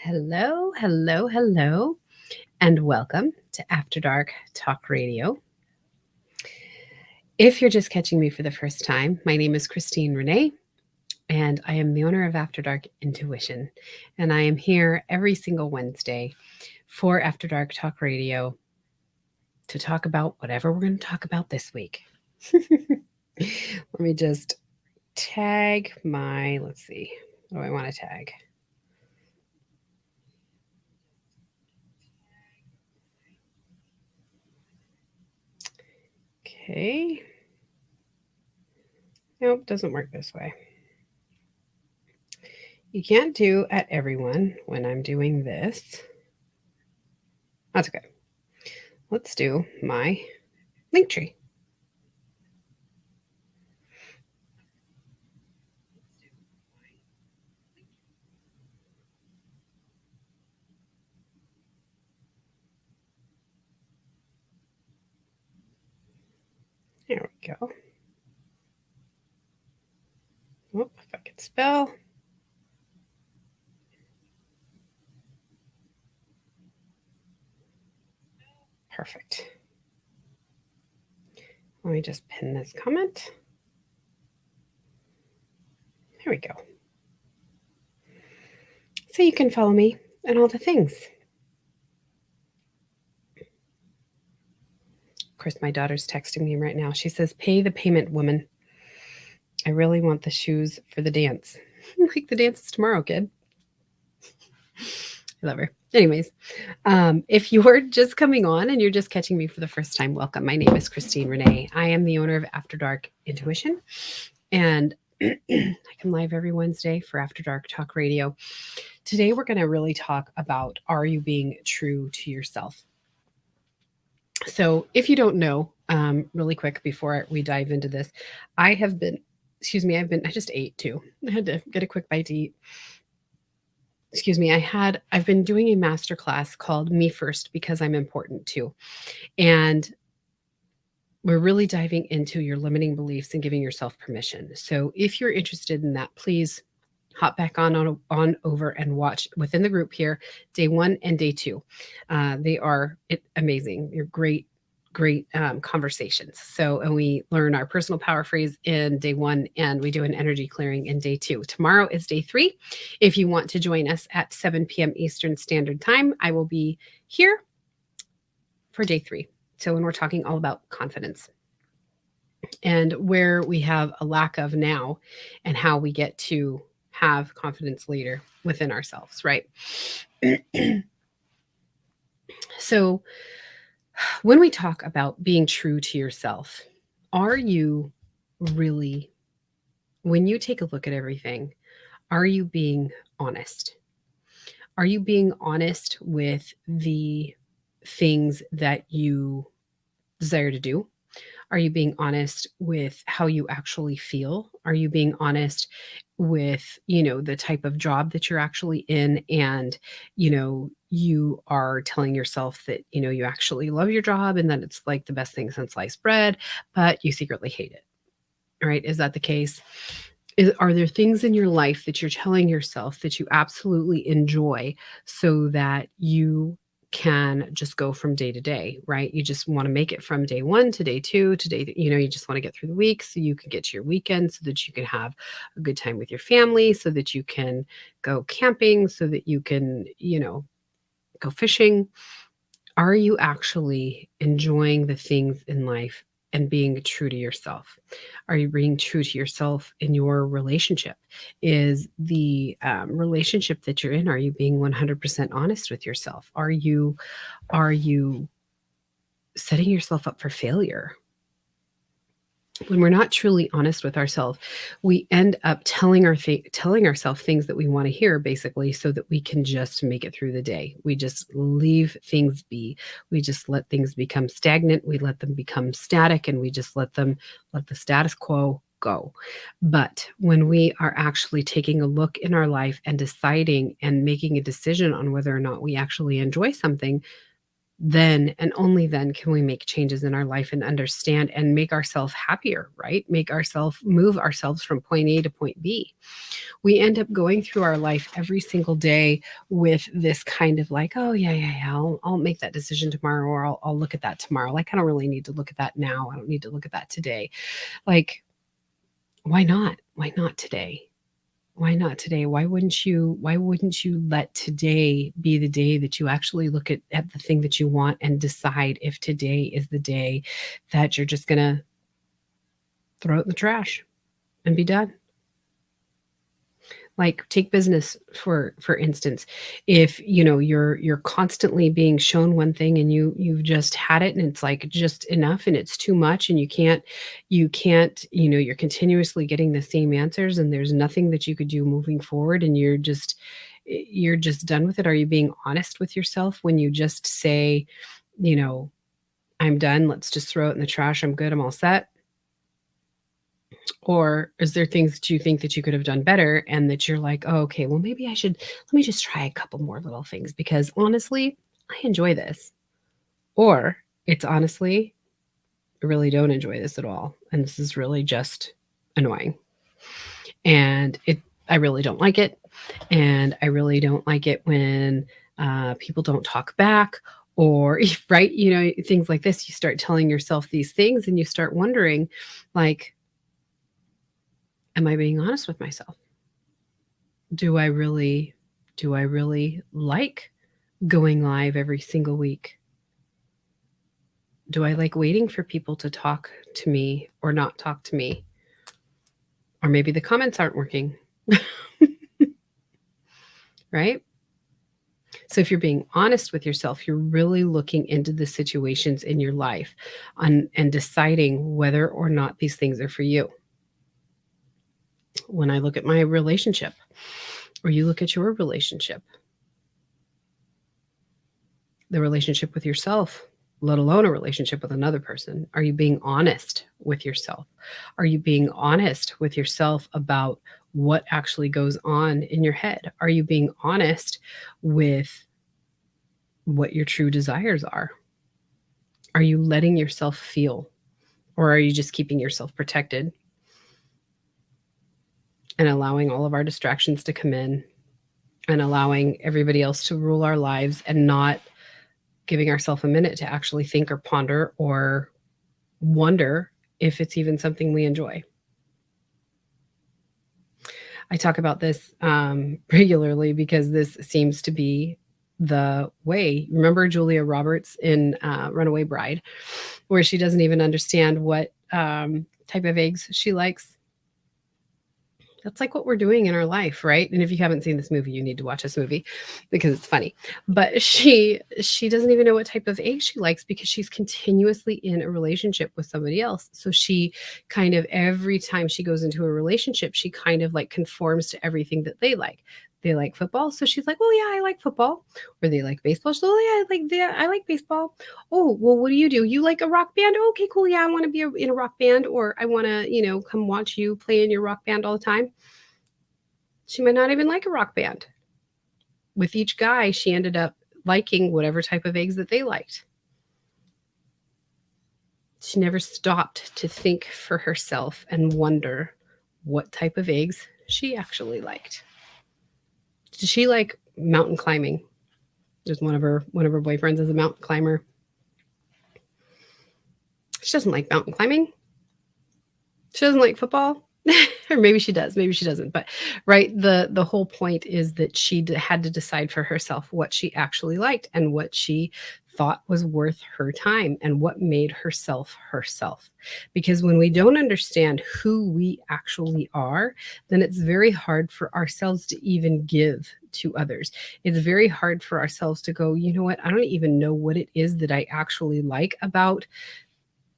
Hello, hello, hello, and welcome to After Dark Talk Radio. If you're just catching me for the first time, my name is Christine Renee, and I am the owner of After Dark Intuition. And I am here every single Wednesday for After Dark Talk Radio to talk about whatever we're going to talk about this week. Let me just tag let's see, what do I want to tag? Okay. Nope, doesn't work this way. You can't do at everyone when I'm doing this. That's okay. Let's do my link tree. There we go. Whoop, if I could spell. Perfect. Let me just pin this comment. There we go. So you can follow me and all the things. Of course, my daughter's texting me right now. She says, "Pay the payment, woman. I really want the shoes for the dance." Like the dance is tomorrow, kid. I love her. Anyways, if you're just coming on and you're just catching me for the first time, welcome. My name is Christine Renee. I am the owner of After Dark Intuition, and I come live every Wednesday for After Dark Talk Radio. Today, we're going to really talk about, are you being true to yourself? So, if you don't know, really quick before we dive into this, I just ate too. I had to get a quick bite to eat. I've been doing a master class called Me First Because I'm Important Too. And we're really diving into your limiting beliefs and giving yourself permission. So if you're interested in that, please hop back on over and watch within the group here, day 1 and day 2. They are amazing. They're great conversations. So, and we learn our personal power phrase in day 1, and we do an energy clearing in day 2. Tomorrow is day 3. If you want to join us at 7 p.m. Eastern Standard Time, I will be here for day 3. So, when we're talking all about confidence and where we have a lack of now and how we get to have confidence later within ourselves, right? So, when we talk about being true to yourself, are you really, when you take a look at everything, are you being honest? Are you being honest with the things that you desire to do? Are you being honest with how you actually feel? Are you being honest with, the type of job that you're actually in, and, you are telling yourself that, you actually love your job and that it's like the best thing since sliced bread, but you secretly hate it. All right. Is that the case? Are there things in your life that you're telling yourself that you absolutely enjoy so that you can just go from day to day, right? You just want to make it from day 1 to day 2 to day, you just want to get through the week so you can get to your weekend, so that you can have a good time with your family, so that you can go camping, so that you can, go fishing. Are you actually enjoying the things in life and being true to yourself? Are you being true to yourself in your relationship? Is the relationship that you're in, are you being 100% honest with yourself? Are you setting yourself up for failure? When we're not truly honest with ourselves, we end up telling ourselves things that we want to hear, basically, so that we can just make it through the day. We just leave things be. We just let things become stagnant. We let them become static, and we just let the status quo go. But when we are actually taking a look in our life and deciding and making a decision on whether or not we actually enjoy something, then and only then can we make changes in our life and understand and make ourselves happier, right? Make ourselves move ourselves from point A to point B. We end up going through our life every single day with this kind of like, oh yeah, I'll make that decision tomorrow, or I'll look at that tomorrow. Like I don't really need to look at that now. I don't need to look at that today. Like, why not? Why not today? Why not today? Why wouldn't you let today be the day that you actually look at the thing that you want and decide if today is the day that you're just gonna throw it in the trash and be done? Like, take business for instance. If, you're constantly being shown one thing and you've just had it and it's, like, just enough and it's too much and you can't, you're continuously getting the same answers and there's nothing that you could do moving forward and you're just done with it. Are you being honest with yourself when you just say, you know, "I'm done, let's just throw it in the trash, I'm good, I'm all set"? Or is there things that you think that you could have done better and that you're like, "Oh, okay, well, maybe let me just try a couple more little things because honestly, I enjoy this." Or it's honestly, I really don't enjoy this at all. And this is really just annoying. And I really don't like it. And I really don't like it when people don't talk back or, right? Things like this. You start telling yourself these things and you start wondering, like, am I being honest with myself? Do I really like going live every single week? Do I like waiting for people to talk to me or not talk to me? Or maybe the comments aren't working, right? So if you're being honest with yourself, you're really looking into the situations in your life and deciding whether or not these things are for you. When I look at my relationship, or you look at your relationship, the relationship with yourself, let alone a relationship with another person? Are you being honest with yourself? Are you being honest with yourself about what actually goes on in your head? Are you being honest with what your true desires are? Are you letting yourself feel, or are you just keeping yourself protected and allowing all of our distractions to come in and allowing everybody else to rule our lives and not giving ourselves a minute to actually think or ponder or wonder if it's even something we enjoy? I talk about this regularly because this seems to be the way. Remember Julia Roberts in Runaway Bride, where she doesn't even understand what type of eggs she likes? That's like what we're doing in our life, right? And if you haven't seen this movie, you need to watch this movie because it's funny. But she doesn't even know what type of egg she likes because she's continuously in a relationship with somebody else. So she kind of every time she goes into a relationship, she kind of like conforms to everything that they like. They like football, so she's like, "Well, yeah, I like football." Or they like baseball, so, "Oh, yeah, I like baseball." "Oh, well, what do? You like a rock band? Oh, okay, cool. Yeah, I want to be in a rock band, or I want to, come watch you play in your rock band all the time." She might not even like a rock band. With each guy, she ended up liking whatever type of eggs that they liked. She never stopped to think for herself and wonder what type of eggs she actually liked. Did she like mountain climbing? There's one of her boyfriends is a mountain climber. She doesn't like mountain climbing. She doesn't like football. Or maybe she does, maybe she doesn't, but right, the whole point is that she had to decide for herself what she actually liked and what she thought was worth her time and what made herself herself. Because when we don't understand who we actually are, then it's very hard for ourselves to even give to others. It's very hard for ourselves to go, "You know what? I don't even know what it is that I actually like about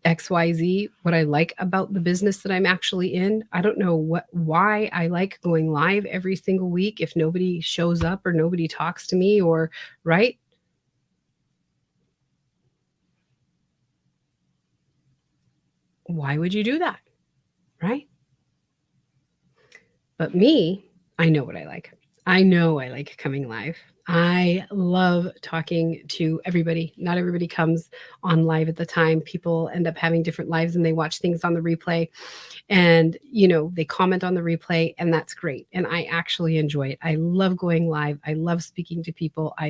XYZ, what I like about the business that I'm actually in. I don't know why I like going live every single week if nobody shows up or nobody talks to me or right? Why would you do that? Right? But me, I know what I like. I know I like coming live. I love talking to everybody. Not everybody comes on live at the time. People end up having different lives and they watch things on the replay and, they comment on the replay and that's great. And I actually enjoy it. I love going live. I love speaking to people. I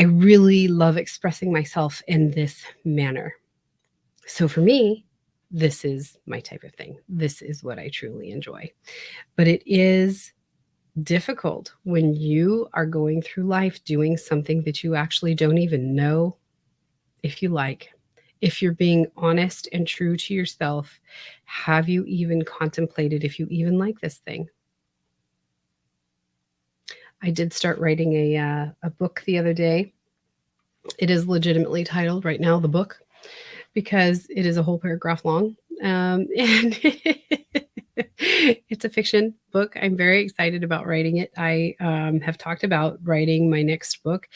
really love expressing myself in this manner. So for me, this is my type of thing. This is what I truly enjoy. But it is difficult when you are going through life doing something that you actually don't even know if you like. If you're being honest and true to yourself, have you even contemplated if you even like this thing? I did start writing a book the other day. It is legitimately titled right now, The Book, because it is a whole paragraph long. And it's a fiction book. I'm very excited about writing it. I have talked about writing my next book,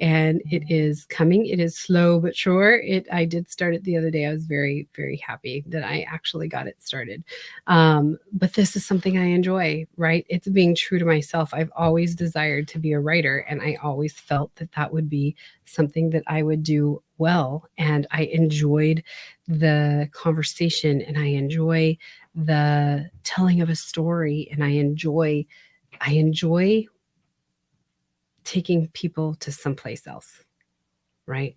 and it is coming. It is slow but sure. I did start it the other day. I was very, very happy that I actually got it started. But this is something I enjoy, right? It's being true to myself. I've always desired to be a writer, and I always felt that that would be something that I would do well. And I enjoyed the conversation, and I enjoy the telling of a story, and I enjoy taking people to someplace else, right?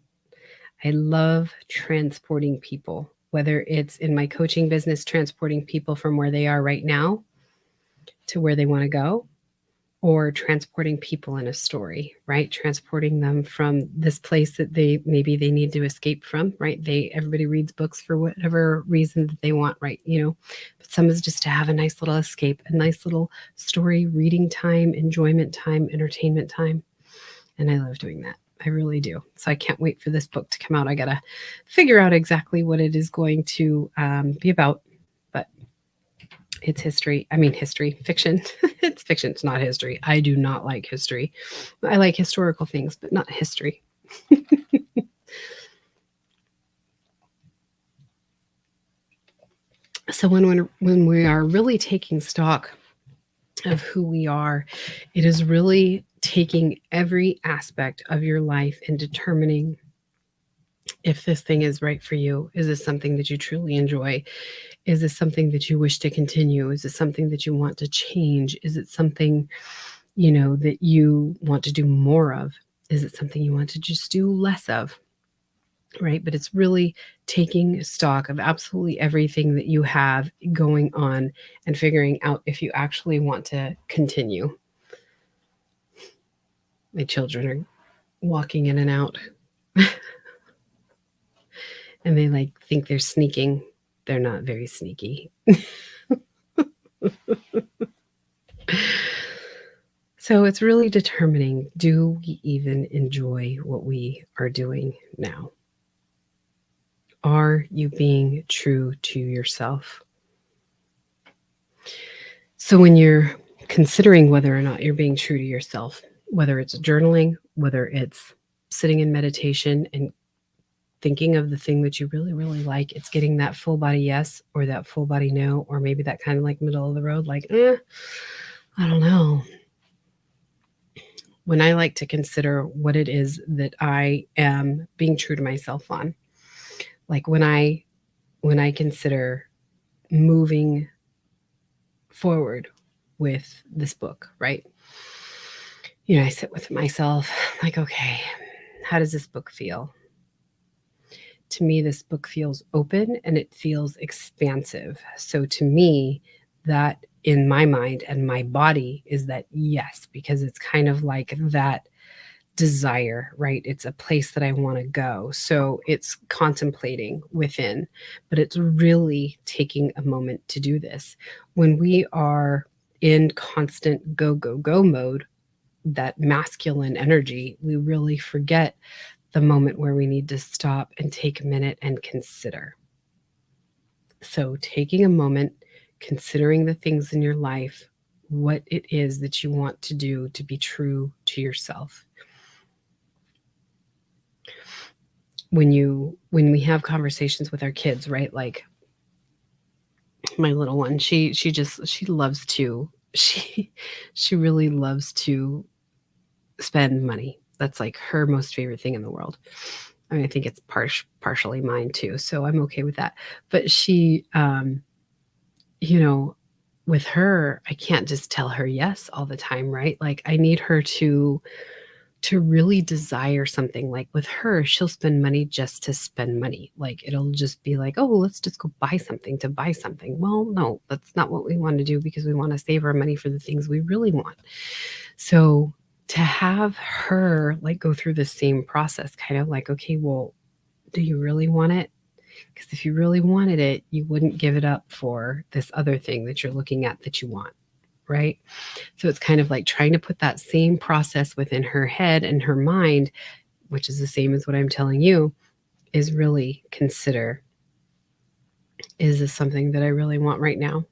I love transporting people, whether it's in my coaching business, transporting people from where they are right now to where they want to go, or transporting people in a story, right? Transporting them from this place that they need to escape from, right? Everybody reads books for whatever reason that they want, right? But some is just to have a nice little escape, a nice little story, reading time, enjoyment time, entertainment time. And I love doing that. I really do. So I can't wait for this book to come out. I got to figure out exactly what it is going to be about. But it's history. I mean, history, fiction. It's fiction. It's not history. I do not like history. I like historical things, but not history. So when we are really taking stock of who we are, it is really taking every aspect of your life and determining if this thing is right for you. Is this something that you truly enjoy? Is this something that you wish to continue? Is it something that you want to change? Is it something, that you want to do more of? Is it something you want to just do less of? Right? But it's really taking stock of absolutely everything that you have going on and figuring out if you actually want to continue. My children are walking in and out and they think they're sneaking. They're not very sneaky. So it's really determining, do we even enjoy what we are doing now? Are you being true to yourself? So when you're considering whether or not you're being true to yourself, whether it's journaling, whether it's sitting in meditation and thinking of the thing that you really, really like, it's getting that full body yes or that full body no, or maybe that kind of like middle of the road, like, I don't know. When I like to consider what it is that I am being true to myself on, like when I consider moving forward with this book, right? I sit with myself like, okay, how does this book feel? To me, this book feels open and it feels expansive. So to me, that in my mind and my body is that yes, because it's kind of like that desire, right? It's a place that I want to go. So it's contemplating within, but it's really taking a moment to do this. When we are in constant go, go, go mode, that masculine energy, we really forget the moment where we need to stop and take a minute and consider. So taking a moment, considering the things in your life, what it is that you want to do to be true to yourself. When we have conversations with our kids, right? Like my little one, she loves to she she really loves to spend money. That's like her most favorite thing in the world. I mean, I think it's partially mine too, so I'm okay with that. But she, you know, with her, I can't just tell her yes all the time, right? Like I need her to really desire something. Like with her, she'll spend money just to spend money. Like it'll just be like, "Oh, let's just go buy something to buy something." Well, no, that's not what we want to do because we want to save our money for the things we really want. So to have her like go through the same process, kind of like, okay, well, do you really want it? Because if you really wanted it, you wouldn't give it up for this other thing that you're looking at that you want, right? So it's kind of like trying to put that same process within her head and her mind, which is the same as what I'm telling you, is really consider, is this something that I really want right now?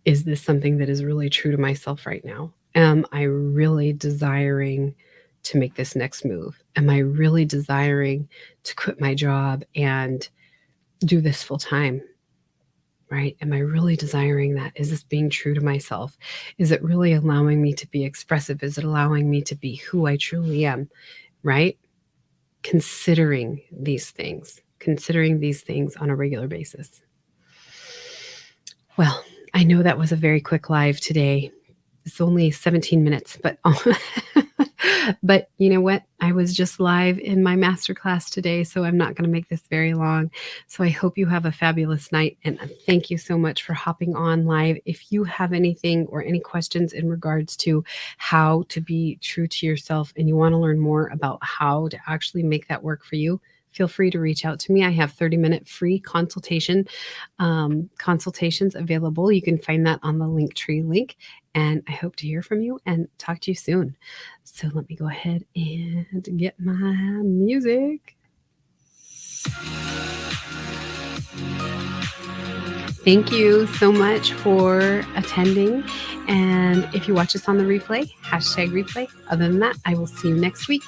Is this something that is really true to myself right now? Am I really desiring to make this next move? Am I really desiring to quit my job and do this full time? Right? Am I really desiring that? Is this being true to myself? Is it really allowing me to be expressive? Is it allowing me to be who I truly am? Right? Considering these things on a regular basis. Well, I know that was a very quick live today. It's only 17 minutes, but but you know what? I was just live in my masterclass today, so I'm not going to make this very long. So I hope you have a fabulous night, and thank you so much for hopping on live. If you have anything or any questions in regards to how to be true to yourself and you want to learn more about how to actually make that work for you, feel free to reach out to me. I have 30-minute free consultations available. You can find that on the Linktree link. And I hope to hear from you and talk to you soon. So let me go ahead and get my music. Thank you so much for attending. And if you watch us on the replay, #replay. Other than that, I will see you next week.